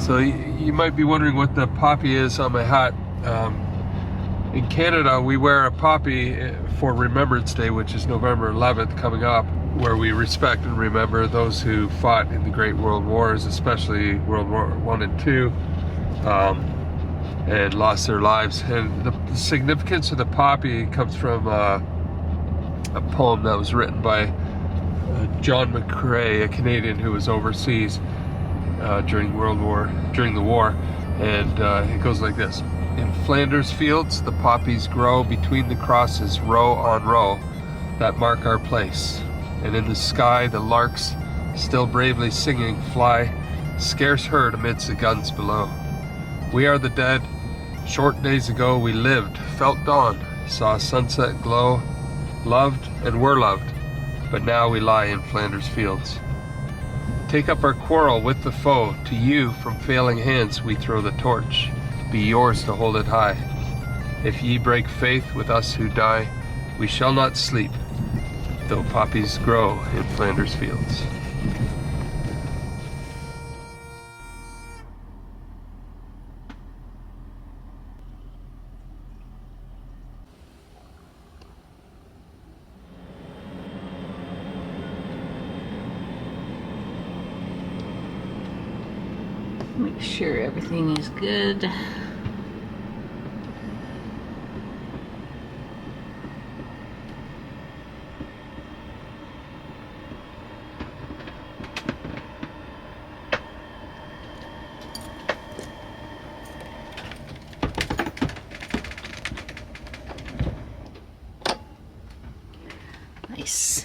So you might be wondering what the poppy is on my hat. In Canada, we wear a poppy for Remembrance Day, which is November 11th coming up, where we respect and remember those who fought in the Great World Wars, especially World War I and II, and lost their lives. And the significance of the poppy comes from a poem that was written by John McCrae, a Canadian who was overseas during the war, and it goes like this. In Flanders fields the poppies grow between the crosses, row on row, that mark our place. And in the sky the larks, still bravely singing, fly, scarce heard amidst the guns below. We are the dead. Short days ago we lived, felt dawn, saw sunset glow, loved and were loved, but now we lie in Flanders fields. Take up our quarrel with the foe, to you from failing hands we throw the torch, be yours to hold it high. If ye break faith with us who die, we shall not sleep, though poppies grow in Flanders fields. Make sure everything is good. Nice.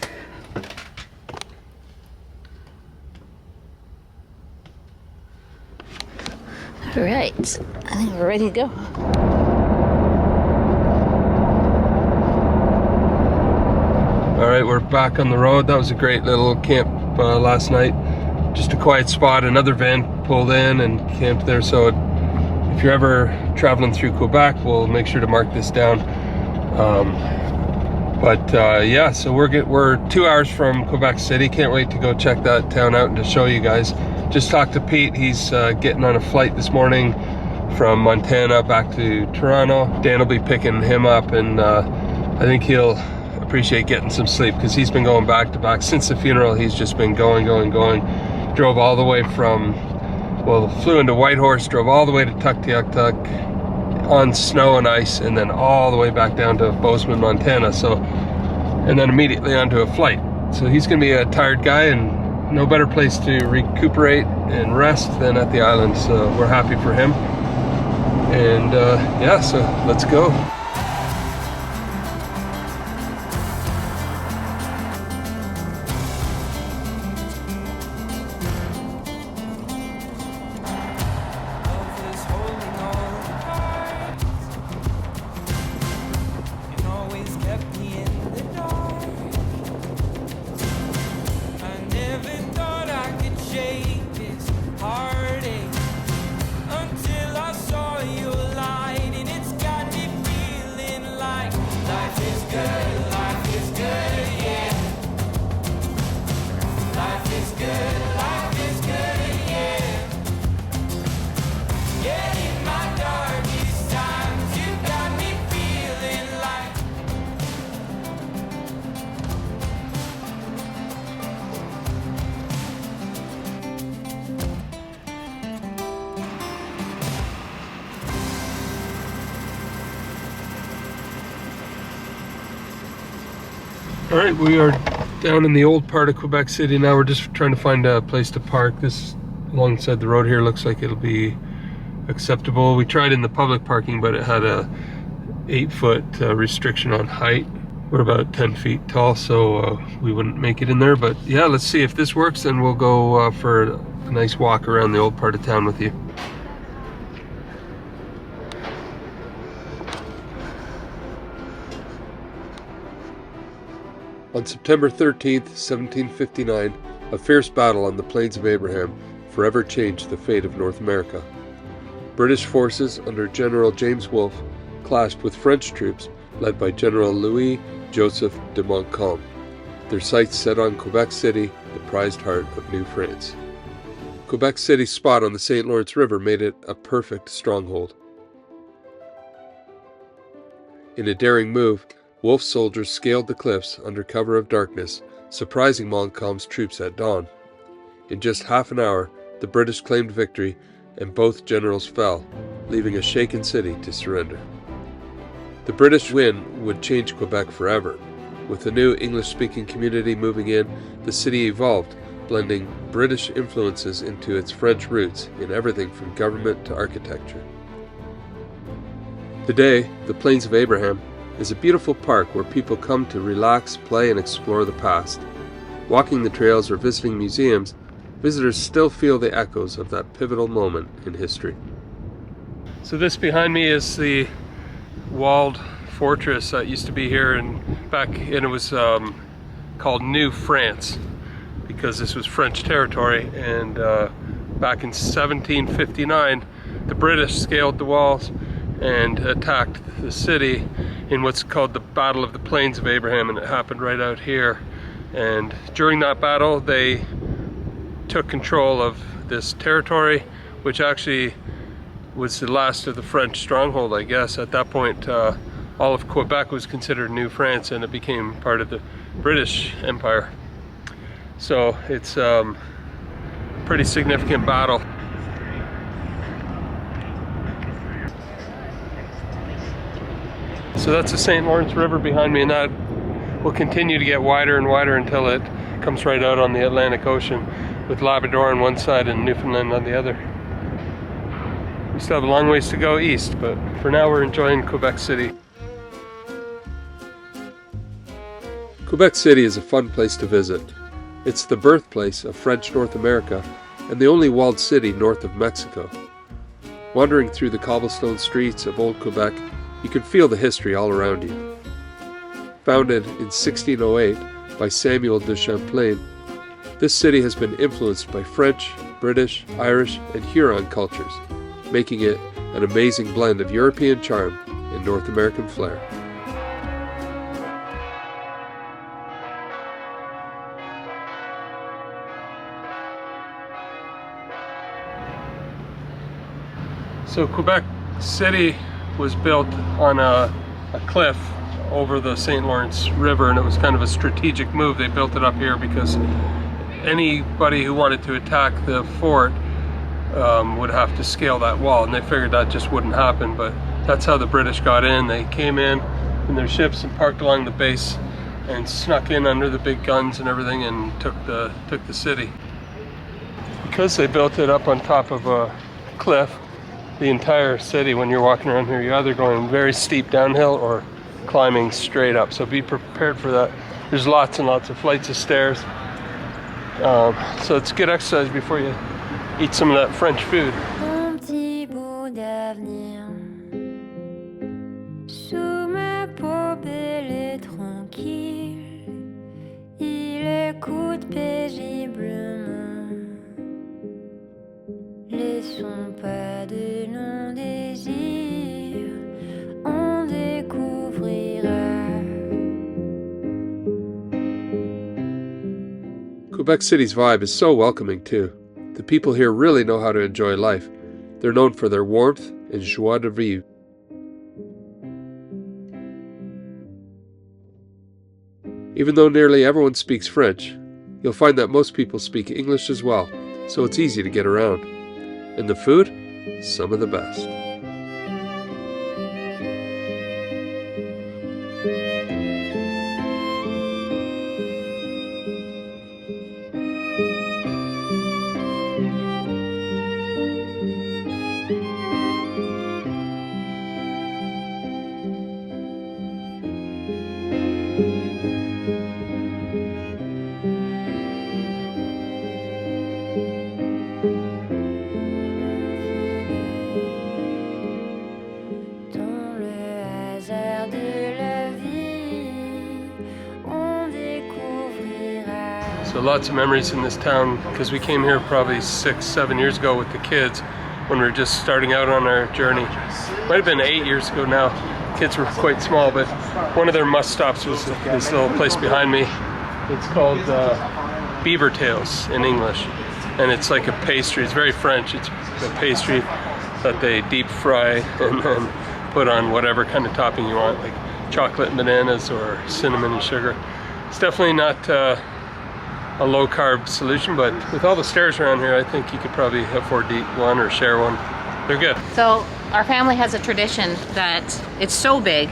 All right, I think we're ready to go. All right, we're back on the road. That was a great little camp last night. Just a quiet spot. Another van pulled in and camped there. So if you're ever traveling through Quebec, we'll make sure to mark this down. Yeah, so we're 2 hours from Quebec City. Can't wait to go check that town out and to show you guys. Just talked to Pete. He's getting on a flight this morning from Montana back to Toronto. Dan will be picking him up, and I think he'll appreciate getting some sleep because he's been going back to back since the funeral. He's just been going. Drove all the way from, flew into Whitehorse, drove all the way to Tuktoyaktuk on snow and ice, and then all the way back down to Bozeman, Montana. So, and then immediately onto a flight. So he's gonna be a tired guy, and no better place to recuperate and rest than at the island. So we're happy for him. And yeah, so let's go. All right, we are down in the old part of Quebec City now. We're just trying to find a place to park. This alongside the road here looks like it'll be acceptable. We tried in the public parking, but it had a 8-foot restriction on height. We're about 10 feet tall, so we wouldn't make it in there. But yeah, let's see if this works, then we'll go for a nice walk around the old part of town with you. On September 13th, 1759, a fierce battle on the Plains of Abraham forever changed the fate of North America. British forces under General James Wolfe clashed with French troops led by General Louis Joseph de Montcalm, their sights set on Quebec City, the prized heart of New France. Quebec City's spot on the St. Lawrence River made it a perfect stronghold. In a daring move, Wolfe's soldiers scaled the cliffs under cover of darkness, surprising Montcalm's troops at dawn. In just half an hour, the British claimed victory, and both generals fell, leaving a shaken city to surrender. The British win would change Quebec forever. With the new English-speaking community moving in, the city evolved, blending British influences into its French roots in everything from government to architecture. Today, the Plains of Abraham is a beautiful park where people come to relax, play, and explore the past. Walking the trails or visiting museums, visitors still feel the echoes of that pivotal moment in history. So this behind me is the walled fortress that used to be here, and it was called New France because this was French territory, and back in 1759 the British scaled the walls and attacked the city in what's called the Battle of the Plains of Abraham, and it happened right out here. And during that battle they took control of this territory, which actually was the last of the French stronghold, I guess. At that point all of Quebec was considered New France, and it became part of the British Empire. So it's a pretty significant battle. So that's the St. Lawrence River behind me, and that will continue to get wider and wider until it comes right out on the Atlantic Ocean, with Labrador on one side and Newfoundland on the other. We still have a long ways to go east, but for now we're enjoying Quebec City. Quebec City is a fun place to visit. It's the birthplace of French North America and the only walled city north of Mexico. Wandering through the cobblestone streets of Old Quebec, you can feel the history all around you. Founded in 1608 by Samuel de Champlain, this city has been influenced by French, British, Irish, and Huron cultures, making it an amazing blend of European charm and North American flair. So Quebec City was built on a cliff over the St. Lawrence River, and it was kind of a strategic move. They built it up here because anybody who wanted to attack the fort would have to scale that wall, and they figured that just wouldn't happen. But that's how the British got in. They came in their ships and parked along the base and snuck in under the big guns and everything and took the city. Because they built it up on top of a cliff, the entire city, when you're walking around here, you're either going very steep downhill or climbing straight up, so be prepared for that. There's lots and lots of flights of stairs, so it's good exercise before you eat some of that French food. Mon petit bout d'avenir, sous ma peau belle et tranquille, il écoute paisiblement. Laissons pas de non-désir, on découvrira. Quebec City's vibe is so welcoming too. The people here really know how to enjoy life. They're known for their warmth and joie de vivre. Even though nearly everyone speaks French, you'll find that most people speak English as well, so it's easy to get around. And the food? Some of the best. So lots of memories in this town, because we came here probably 6-7 years ago with the kids when we were just starting out on our journey. Might have been 8 years ago now. Kids were quite small, but one of their must stops was this little place behind me. It's called Beaver Tails in English. and it's like a pastry. It's very French. It's a pastry that they deep fry and then put on whatever kind of topping you want, like chocolate and bananas or cinnamon and sugar. It's definitely not a low carb solution, but with all the stairs around here, I think you could probably afford to eat one or share one. They're good. So our family has a tradition that it's so big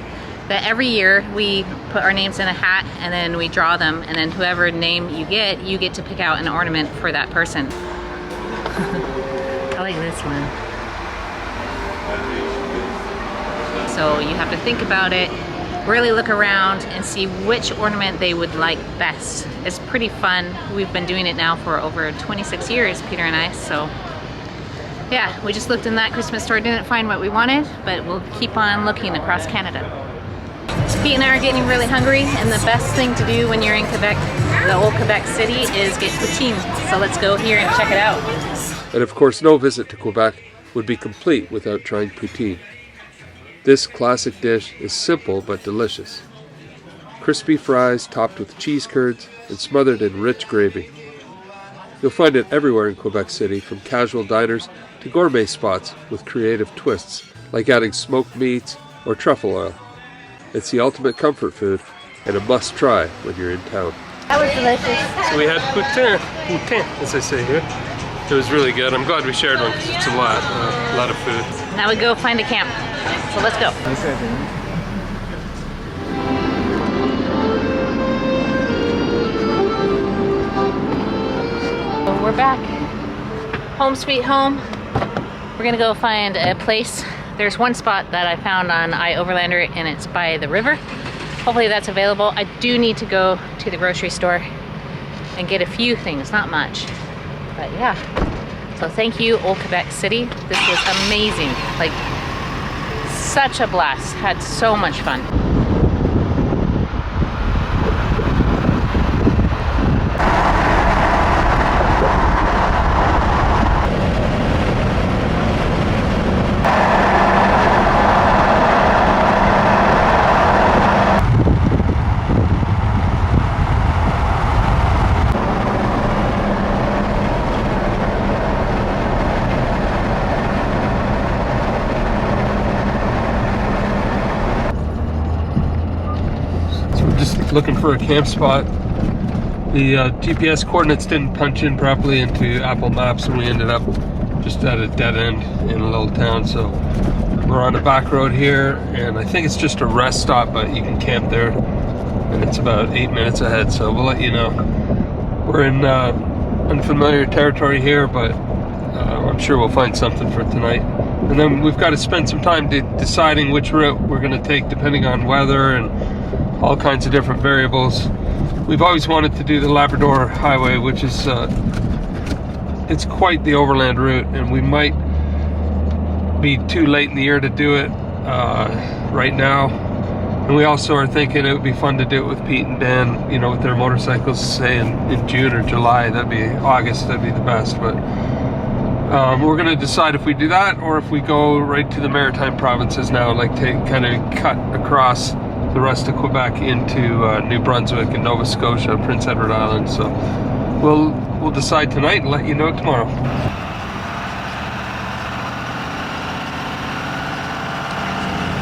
that every year we put our names in a hat and then we draw them, and then whoever name you get to pick out an ornament for that person. I like this one. So you have to think about it, really look around and see which ornament they would like best. It's pretty fun. We've been doing it now for over 26 years, Peter and I, so yeah, we just looked in that Christmas store, didn't find what we wanted, but we'll keep on looking across Canada. So Pete and I are getting really hungry, and the best thing to do when you're in Quebec, the old Quebec City, is get poutine. So let's go here and check it out. And of course, no visit to Quebec would be complete without trying poutine. This classic dish is simple but delicious. Crispy fries topped with cheese curds and smothered in rich gravy. You'll find it everywhere in Quebec City, from casual diners to gourmet spots with creative twists, like adding smoked meats or truffle oil. It's the ultimate comfort food and a must-try when you're in town. That was delicious. So we had poutine, as I say here. It was really good. I'm glad we shared one because it's a lot of food. Now we go find a camp. So let's go. So we're back. Home sweet home. We're gonna go find a place. There's one spot that I found on Overlander, and it's by the river. Hopefully that's available. I do need to go to the grocery store and get a few things, not much. But yeah. So thank you, Old Quebec City. This was amazing. Like, such a blast. Had so much fun. Looking for a camp spot. The GPS coordinates didn't punch in properly into Apple Maps, and we ended up just at a dead end in a little town. So we're on a back road here, and I think it's just a rest stop, but you can camp there, and it's about 8 minutes ahead, so we'll let you know. We're in unfamiliar territory here, but I'm sure we'll find something for tonight. And then we've got to spend some time deciding which route we're going to take, depending on weather and all kinds of different variables. We've always wanted to do the Labrador Highway, which is it's quite the overland route, and we might be too late in the year to do it right now. And we also are thinking it would be fun to do it with Pete and Dan, you know, with their motorcycles, say in June or July. That'd be August, that'd be the best. But we're going to decide if we do that or if we go right to the Maritime provinces now, like to kind of cut across the rest of Quebec into New Brunswick and Nova Scotia, Prince Edward Island. So we'll decide tonight and let you know tomorrow.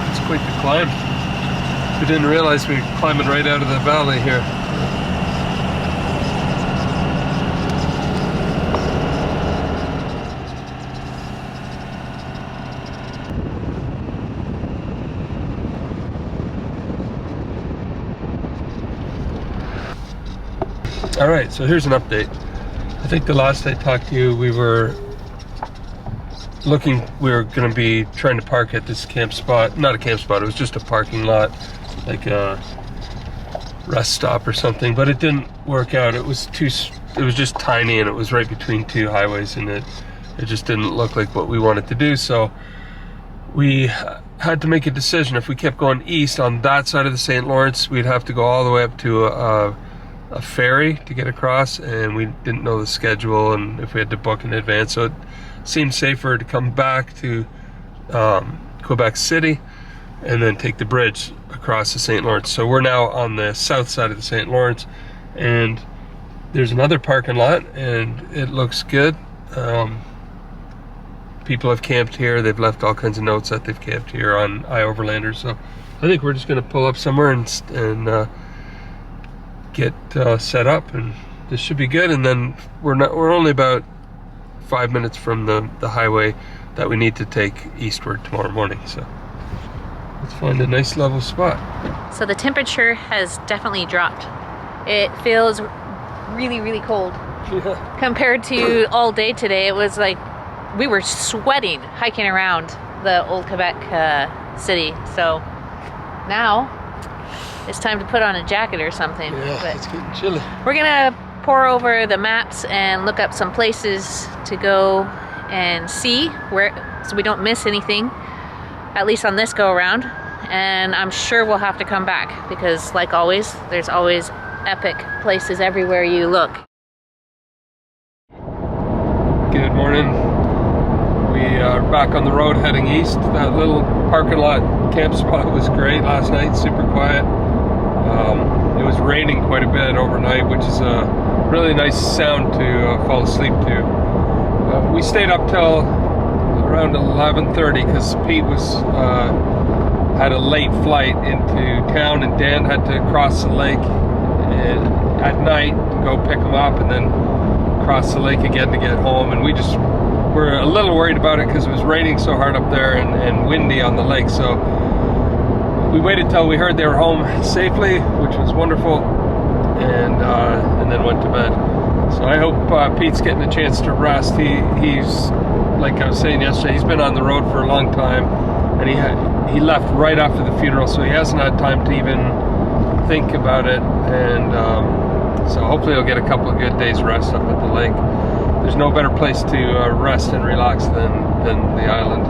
It's quite the climb. We didn't realize we were climbing right out of the valley here. All right, so here's an update. I think the last I talked to you, we were going to be trying to park at this camp spot. Not a camp spot, it was just a parking lot, like a rest stop or something, but it didn't work out. It was just tiny, and it was right between two highways, and it just didn't look like what we wanted to do. So we had to make a decision. If we kept going east on that side of the St. Lawrence, we'd have to go all the way up to a ferry to get across, and we didn't know the schedule and if we had to book in advance, so it seemed safer to come back to Quebec City and then take the bridge across the St. Lawrence. So we're now on the south side of the St. Lawrence, and there's another parking lot, and it looks good. People have camped here. They've left all kinds of notes that they've camped here on Overlanders. So I think we're just going to pull up somewhere and get set up, and this should be good. And then we're only about 5 minutes from the highway that we need to take eastward tomorrow morning. So let's find a nice level spot. So the temperature has definitely dropped. It feels really, really cold. Yeah. Compared to all day today. It was like we were sweating hiking around the old Quebec City. So now it's time to put on a jacket or something. Yeah, but it's getting chilly. we're gonna pour over the maps and look up some places to go and see where, so we don't miss anything, at least on this go around. And I'm sure we'll have to come back because, like always, there's always epic places everywhere you look. Good morning. We are back on the road heading east. That little parking lot camp spot was great last night, super quiet. It was raining quite a bit overnight, which is a really nice sound to fall asleep to. We stayed up till around 11:30 because Pete had a late flight into town, and Dan had to cross the lake at night to go pick him up and then cross the lake again to get home. And we just were a little worried about it because it was raining so hard up there and windy on the lake. So we waited till we heard they were home safely, which was wonderful, and then went to bed. So I hope Pete's getting a chance to rest. He's, like I was saying yesterday, he's been on the road for a long time, and he left right after the funeral, so he hasn't had time to even think about it. And so hopefully he'll get a couple of good days rest up at the lake. There's no better place to rest and relax than the island.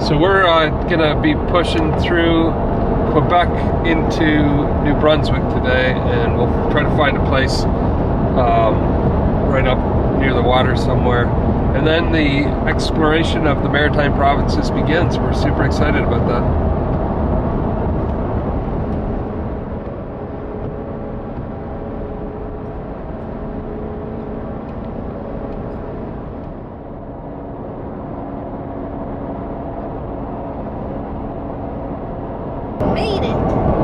So we're gonna be pushing through Quebec into New Brunswick today, and we'll try to find a place right up near the water somewhere. And then the exploration of the maritime provinces begins. We're super excited about that. Made it!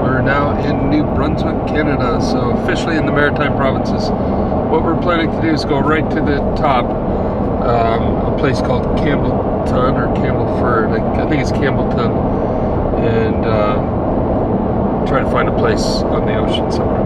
We're now in New Brunswick, Canada, so officially in the maritime provinces. What we're planning to do is go right to the top, a place called Campbellon or Campbellford. I think it's Campbellton, and try to find a place on the ocean somewhere.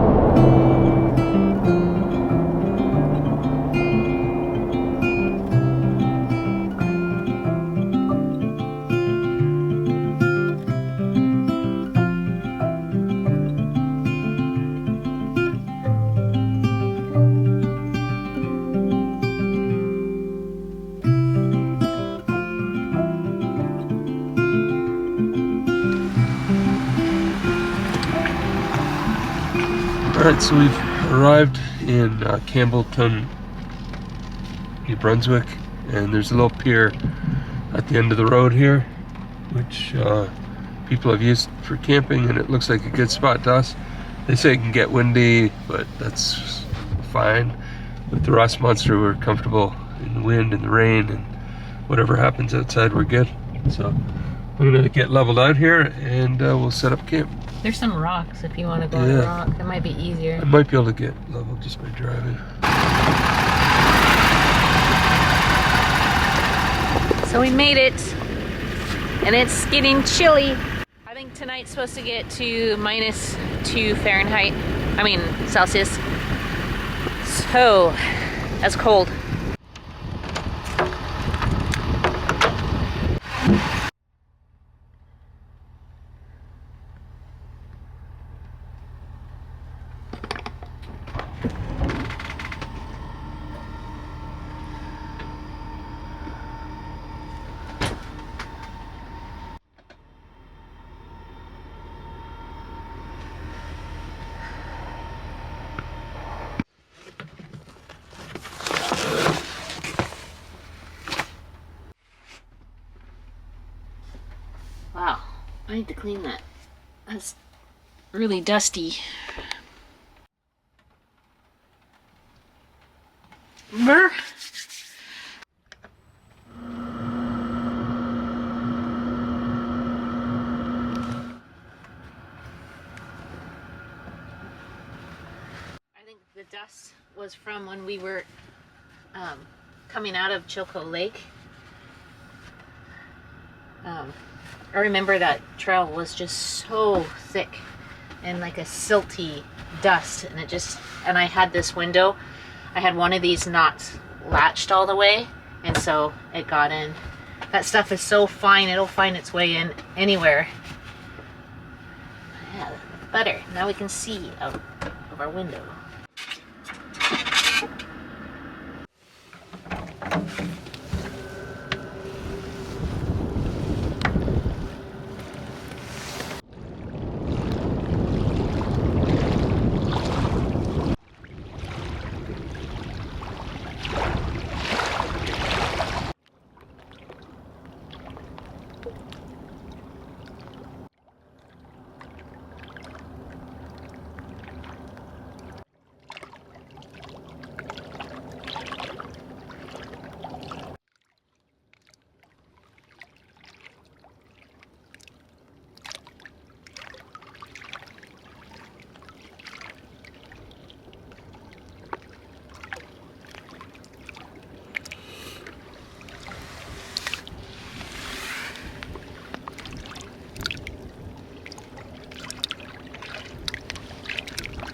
Alright, so we've arrived in Campbellton, New Brunswick, and there's a little pier at the end of the road here, which people have used for camping, and it looks like a good spot to us. They say it can get windy, but that's fine. With the Ross Monster, we're comfortable in the wind and the rain, and whatever happens outside, we're good. So I'm gonna get leveled out here, and we'll set up camp. There's some rocks if you want to go on a rock. That might be easier. I might be able to get level just by driving. So we made it, and it's getting chilly. I think tonight's supposed to get to -2 Fahrenheit. I mean Celsius. So that's cold. Wow, I need to clean that. That's really dusty. September. I think the dust was from when we were coming out of Chilco Lake. I remember that trail was just so thick and like a silty dust, and I had this window. I had one of these not latched all the way, and so it got in. That stuff is so fine, it'll find its way in anywhere. Yeah, better. Now we can see out of our window.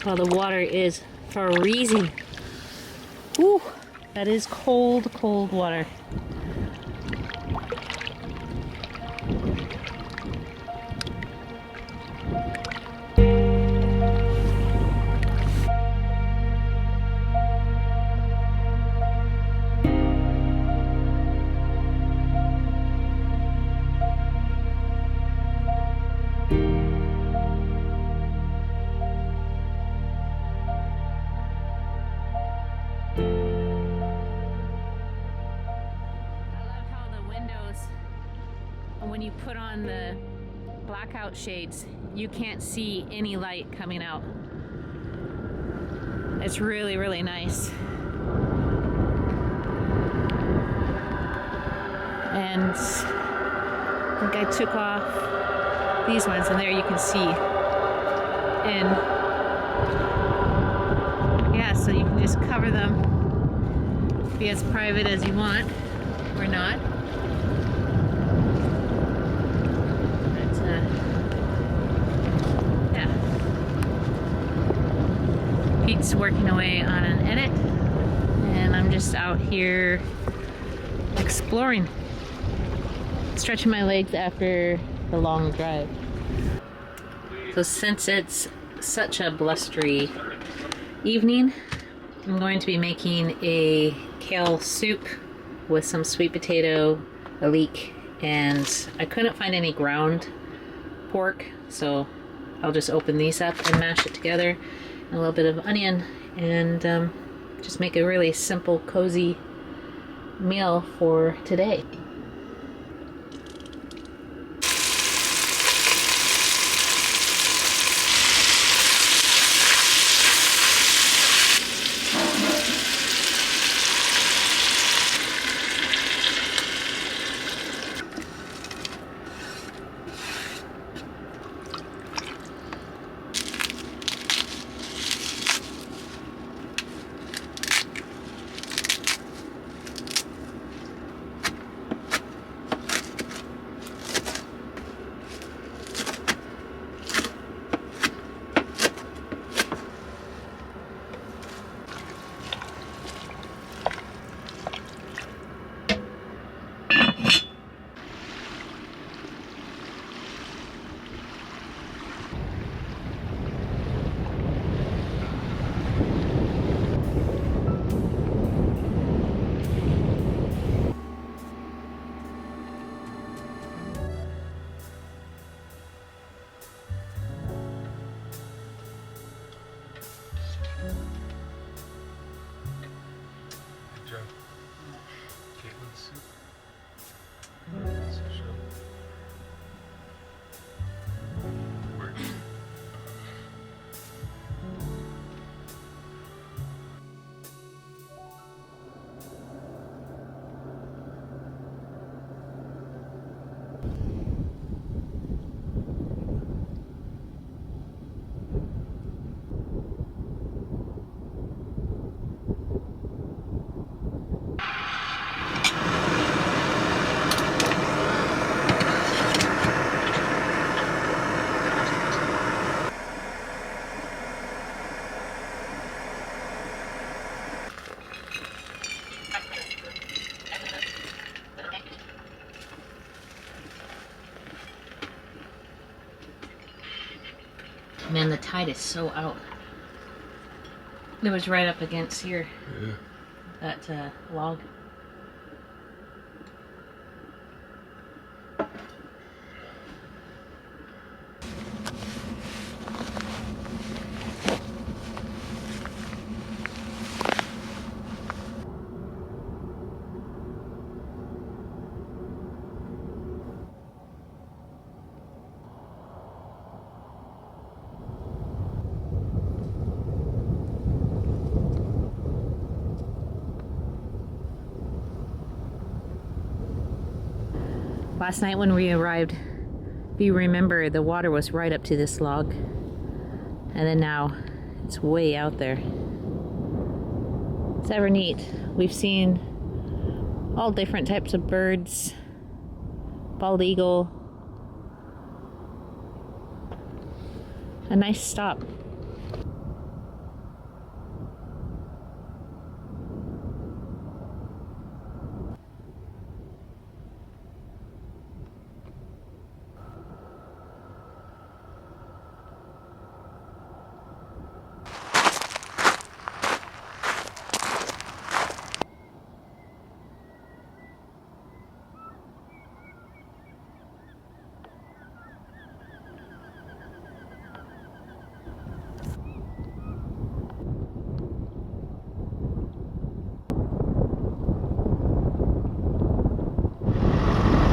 Well, the water is freezing. Whew, that is cold, cold water. When you put on the blackout shades, you can't see any light coming out. It's really, really nice. And I think I took off these ones, and there you can see. And yeah, so you can just cover them, be as private as you want or not. Pete's working away on an edit, and I'm just out here exploring, stretching my legs after the long drive. So since it's such a blustery evening, I'm going to be making a kale soup with some sweet potato, a leek, and I couldn't find any ground pork, so I'll just open these up and mash it together. A little bit of onion, and just make a really simple, cozy meal for today. Man, the tide is so out. It was right up against here. Yeah. That log. Last night when we arrived, if you remember, the water was right up to this log. And then now it's way out there. It's ever neat. We've seen all different types of birds. Bald eagle. A nice stop.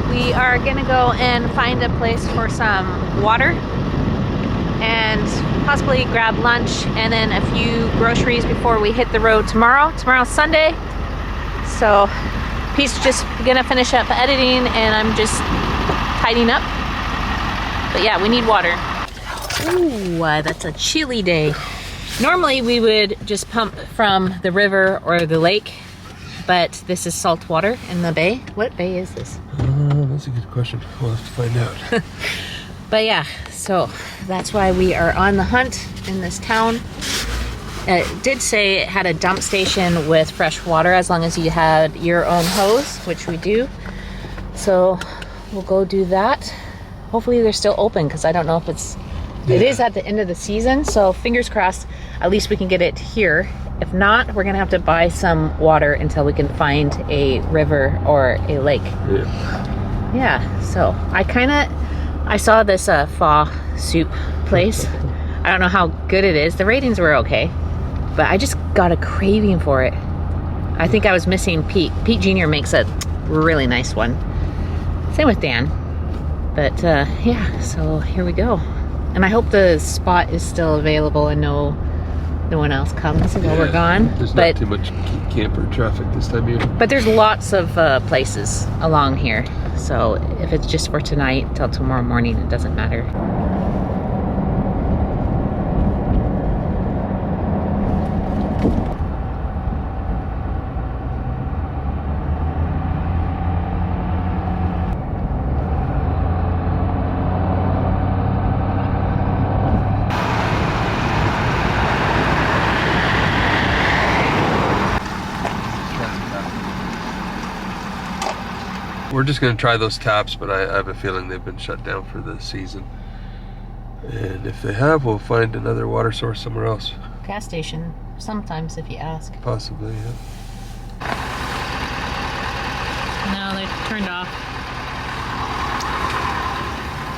We are gonna go and find a place for some water and possibly grab lunch and then a few groceries before we hit the road tomorrow. Tomorrow's Sunday, so Pete's just gonna finish up editing and I'm just tidying up. But yeah, we need water. Ooh, that's a chilly day. Normally we would just pump from the river or the lake, but this is salt water in the bay. What bay is this? That's a good question. We'll have to find out. But yeah, so that's why we are on the hunt in this town. It did say it had a dump station with fresh water as long as you had your own hose, which we do. So we'll go do that. Hopefully they're still open because I don't know if it's... Yeah. It is at the end of the season, so fingers crossed at least we can get it here. If not, we're gonna have to buy some water until we can find a river or a lake. Yeah, so I saw this pho soup place. I don't know how good it is. The ratings were okay, but I just got a craving for it. I think I was missing Pete. Pete Jr. makes a really nice one. Same with Dan. But yeah, so here we go. And I hope the spot is still available and no one else comes while we're gone. There's not too much camper traffic this time of year. But there's lots of places along here. So if it's just for tonight till tomorrow morning, it doesn't matter. We're just going to try those taps, but I have a feeling they've been shut down for the season. And if they have, we'll find another water source somewhere else. Gas station, sometimes if you ask. Possibly, yeah. No, they're turned off.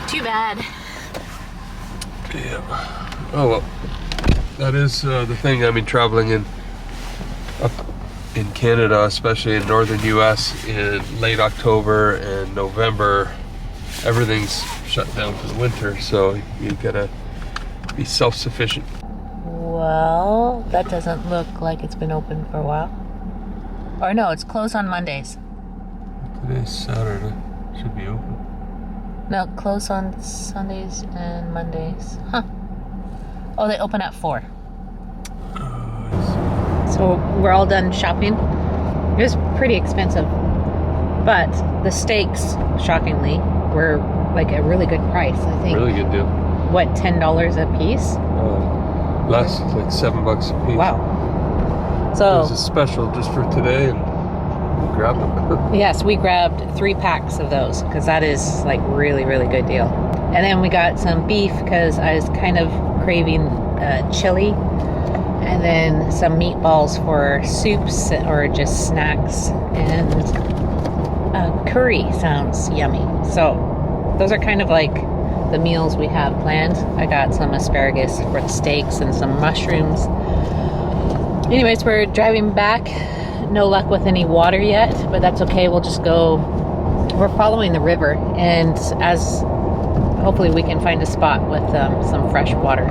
Too bad. Yeah. Oh well. That is the thing. I mean, traveling up in Canada, especially in northern US, in late October and November, everything's shut down for the winter, so you gotta be self-sufficient. Well, that doesn't look like it's been open for a while. Or no, it's closed on Mondays. Today's Saturday. Should be open. No, closed on Sundays and Mondays. Huh. Oh, they open at 4. So we're all done shopping. It was pretty expensive, but the steaks, shockingly, were like a really good price. I think. Really good deal. What, $10 a piece? Less, like $7 a piece. Wow. So it was a special just for today, and we grabbed them. Yes, we grabbed 3 packs of those because that is like really, really good deal. And then we got some beef because I was kind of craving chili, and then some meatballs for soups or just snacks, and curry sounds yummy. So those are kind of like the meals we have planned. I got some asparagus for the steaks and some mushrooms. Anyways, we're driving back. No luck with any water yet, but that's okay. We'll just go. We're following the river, and as hopefully we can find a spot with some fresh water.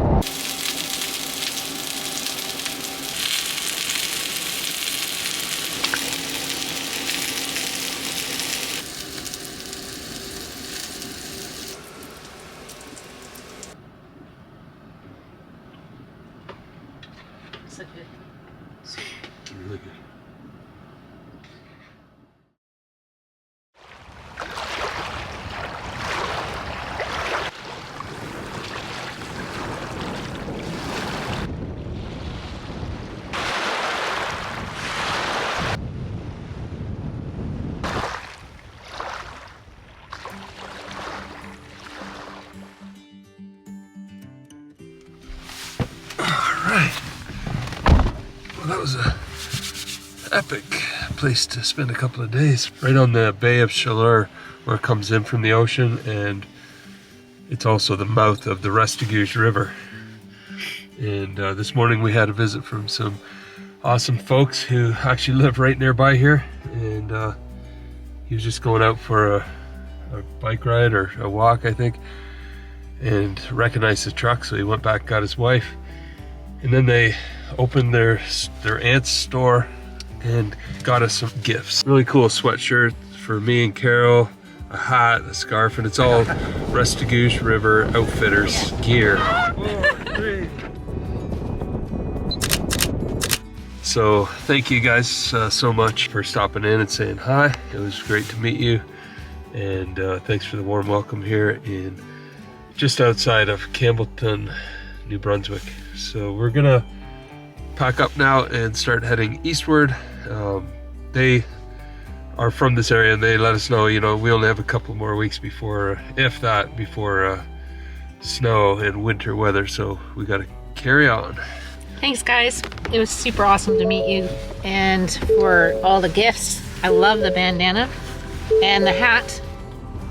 So good. Really good. Well, that was a epic place to spend a couple of days. Right on the Bay of Chaleur, where it comes in from the ocean, and it's also the mouth of the Restigouche River. And this morning we had a visit from some awesome folks who actually live right nearby here, and he was just going out for a bike ride or a walk, I think, and recognized the truck, so he went back, got his wife, and then they opened their aunt's store and got us some gifts. Really cool sweatshirt for me and Carol, a hat, a scarf, and it's all Restigouche River Outfitters gear. So thank you guys so much for stopping in and saying hi. It was great to meet you, and thanks for the warm welcome here in just outside of Campbellon, New Brunswick. So we're gonna pack up now and start heading eastward. They are from this area, and they let us know, you know, we only have a couple more weeks before, if that, before snow and winter weather, so we gotta carry on. Thanks guys, it was super awesome to meet you, and for all the gifts. I love the bandana and the hat.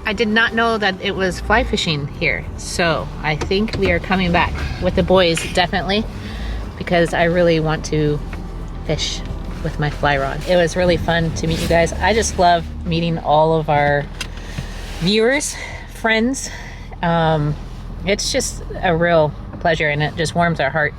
I did not know that it was fly fishing here, so I think we are coming back with the boys, definitely, because I really want to fish with my fly rod. It was really fun to meet you guys. I just love meeting all of our viewers, friends. It's just a real pleasure, and it just warms our heart.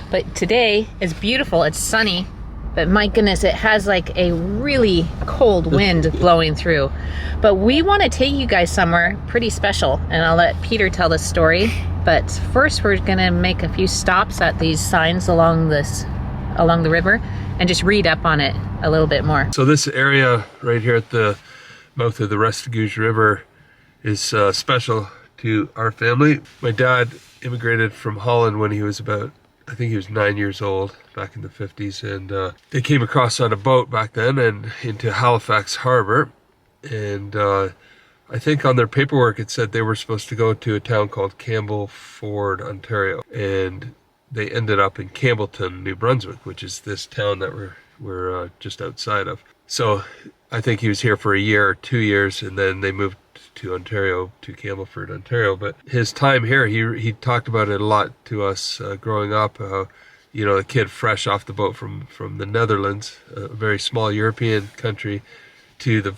But today is beautiful, it's sunny, but my goodness, it has like a really cold wind blowing through. But we want to take you guys somewhere pretty special, and I'll let Peter tell the story. But first we're gonna make a few stops at these signs along the river and just read up on it a little bit more. So this area right here at the mouth of the Restigouche River is special to our family. My dad immigrated from Holland when he was about, I think he was 9 years old, back in the 50s, and they came across on a boat back then and into Halifax Harbor, and I think on their paperwork it said they were supposed to go to a town called Campbellford, Ontario, and they ended up in Campbellton, New Brunswick, which is this town that we're just outside of. So I think he was here for a year or 2 years, and then they moved to Ontario, to Campbellford, Ontario. But his time here, he talked about it a lot to us growing up, how, you know, a kid fresh off the boat from the Netherlands, a very small European country, to the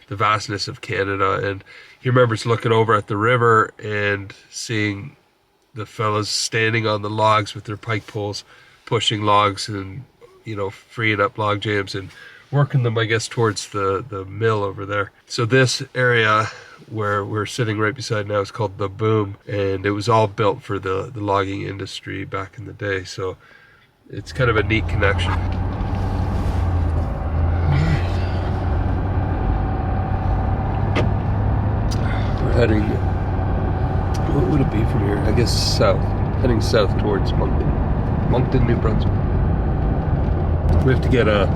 vastness of Canada. And he remembers looking over at the river and seeing the fellas standing on the logs with their pike poles, pushing logs and, you know, freeing up log jams and working them, I guess, towards the mill over there. So this area where we're sitting right beside now is called the Boom, and it was all built for the logging industry back in the day. So it's kind of a neat connection. We're heading, what would it be from here? I guess south, heading south towards Moncton, New Brunswick. We have to get a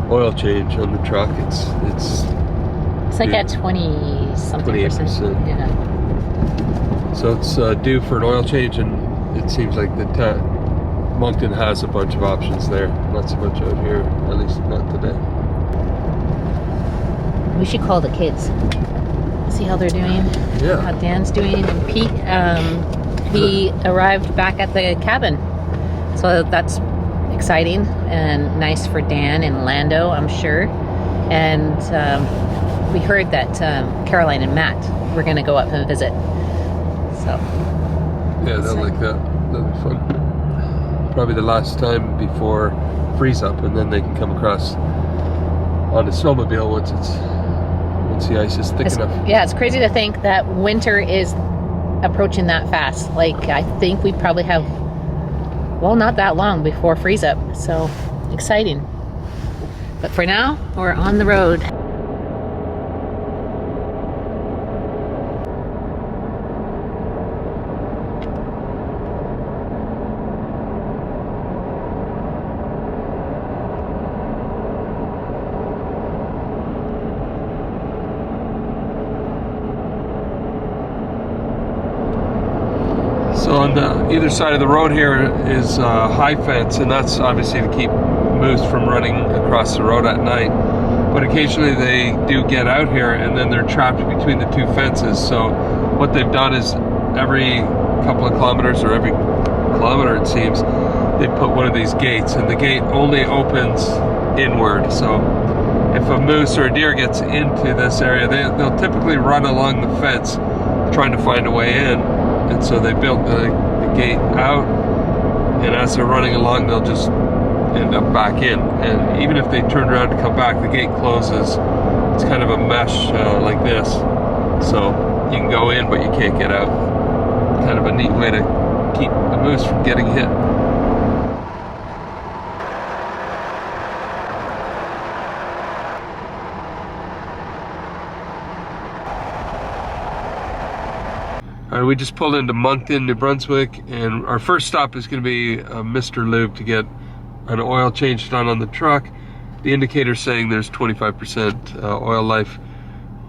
oil change on the truck. It's like at 20-something%. 28%. Yeah. So it's due for an oil change in it seems like Moncton has a bunch of options there. Not so much out here, at least not today. We should call the kids. See how they're doing. Yeah. How Dan's doing. And Pete, he arrived back at the cabin. So that's exciting and nice for Dan and Lando, I'm sure. And we heard that Caroline and Matt were going to go up and visit. So. Yeah, they'll like that. That'll be fun. Probably the last time before freeze up, and then they can come across on a snowmobile once the ice is thick enough. Yeah, it's crazy to think that winter is approaching that fast. Like, I think we probably have, well, not that long before freeze up. So exciting. But for now, we're on the road. So on either side of the road here is high fence, and that's obviously to keep moose from running across the road at night. But occasionally they do get out here, and then they're trapped between the two fences. So what they've done is every couple of kilometers, or every kilometer it seems, they put one of these gates, and the gate only opens inward. So if a moose or a deer gets into this area, they'll typically run along the fence trying to find a way in. And so they built the gate out, and as they're running along, they'll just end up back in. And even if they turn around to come back, the gate closes. It's kind of a mesh like this. So you can go in, but you can't get out. Kind of a neat way to keep the moose from getting hit. All right, we just pulled into Moncton, New Brunswick, and our first stop is going to be Mr. Lube to get an oil change done on the truck. The indicator's saying there's 25% oil life,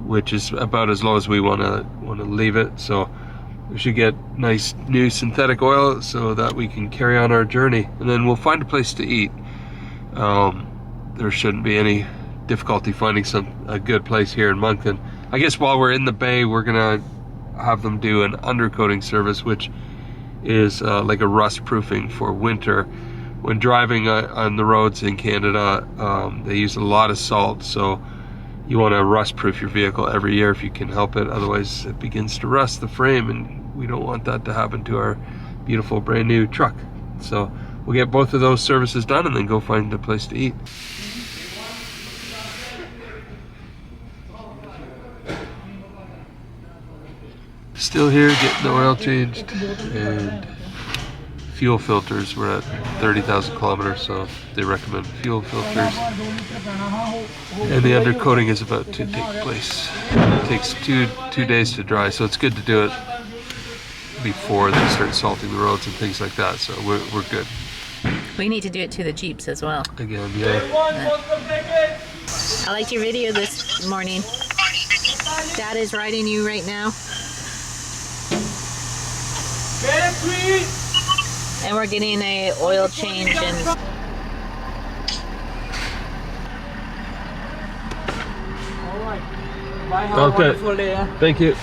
which is about as low as we want to leave it. So we should get nice new synthetic oil so that we can carry on our journey, and then we'll find a place to eat. There shouldn't be any difficulty finding a good place here in Moncton. I guess while we're in the bay, we're gonna have them do an undercoating service, which is like a rust proofing for winter. When driving on the roads in Canada, they use a lot of salt, so you want to rust proof your vehicle every year if you can help it. Otherwise it begins to rust the frame, and we don't want that to happen to our beautiful brand new truck. So we'll get both of those services done and then go find a place to eat. Still here, getting the oil changed, and fuel filters. We're at 30,000 kilometers, so they recommend fuel filters. And the undercoating is about to take place. It takes two days to dry, so it's good to do it before they start salting the roads and things like that. So we're good. We need to do it to the Jeeps as well. Again, yeah. I liked your video this morning. Dad is riding you right now. And we're getting a oil change and Okay. Thank you.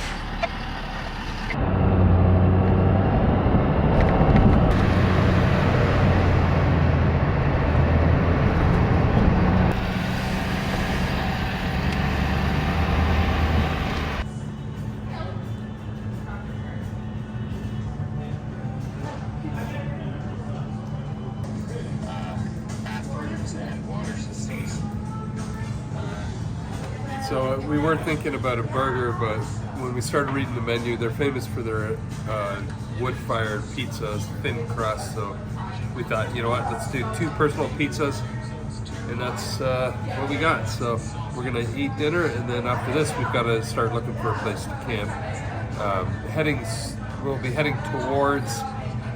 So we were thinking about a burger, but when we started reading the menu, they're famous for their wood-fired pizzas, thin crust. So we thought, you know what, let's do 2 personal pizzas, and that's what we got. So we're gonna eat dinner, and then after this, we've got to start looking for a place to camp. We'll be heading towards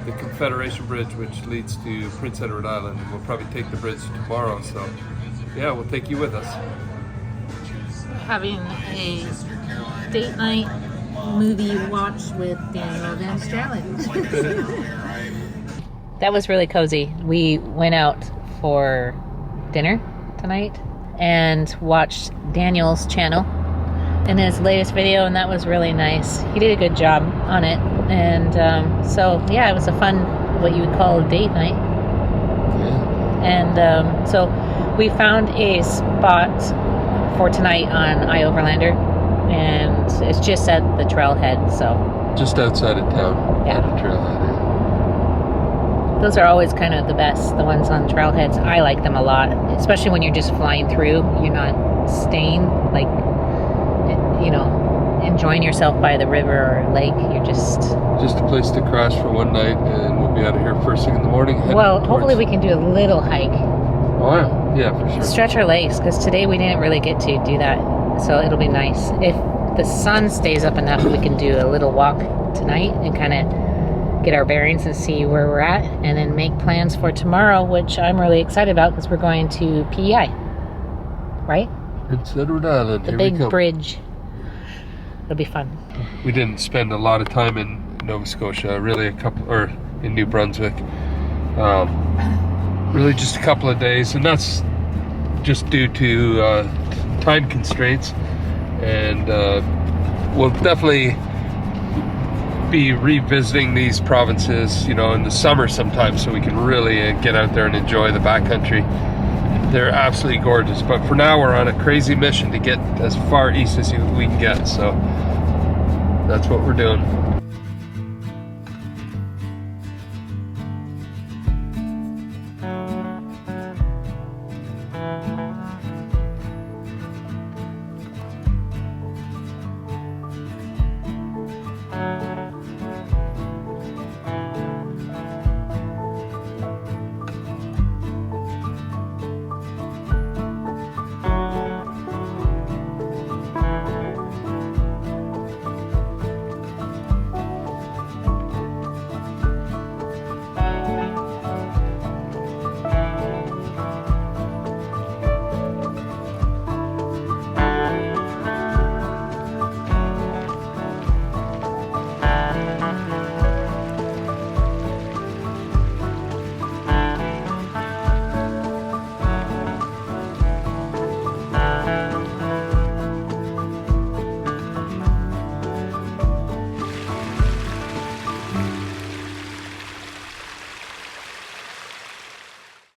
the Confederation Bridge, which leads to Prince Edward Island. We'll probably take the bridge tomorrow. So yeah, we'll take you with us. having a date night movie watch with Daniel Evans Challenge. that was really cozy. We went out for dinner tonight and watched Daniel's channel in his latest video, and that was really nice. He did a good job on it, and so yeah, it was a fun, what you would call a date night. And so we found a spot for tonight on Overlander, and it's just at the trailhead, so just outside of town. Yeah. On the trailhead, yeah. Those are always kind of the best, the ones on trailheads. I like them a lot, especially when you're just flying through. You're not staying, like, you know, enjoying yourself by the river or lake. You're just a place to crash for one night, and we'll be out of here first thing in the morning. Well, hopefully we can do a little hike. Oh yeah, for sure. Stretch our legs, because today we didn't really get to do that, so it'll be nice. If the sun stays up enough, we can do a little walk tonight and kind of get our bearings and see where we're at, and then make plans for tomorrow, which I'm really excited about because we're going to PEI, right? Prince Edward Island. The Here we big come. bridge. It'll be fun. We didn't spend a lot of time in Nova Scotia, really or in New Brunswick. Really just a couple of days, and that's just due to time constraints. And we'll definitely be revisiting these provinces, you know, in the summer sometime, so we can really get out there and enjoy the backcountry. They're absolutely gorgeous, but for now we're on a crazy mission to get as far east as we can get, so that's what we're doing.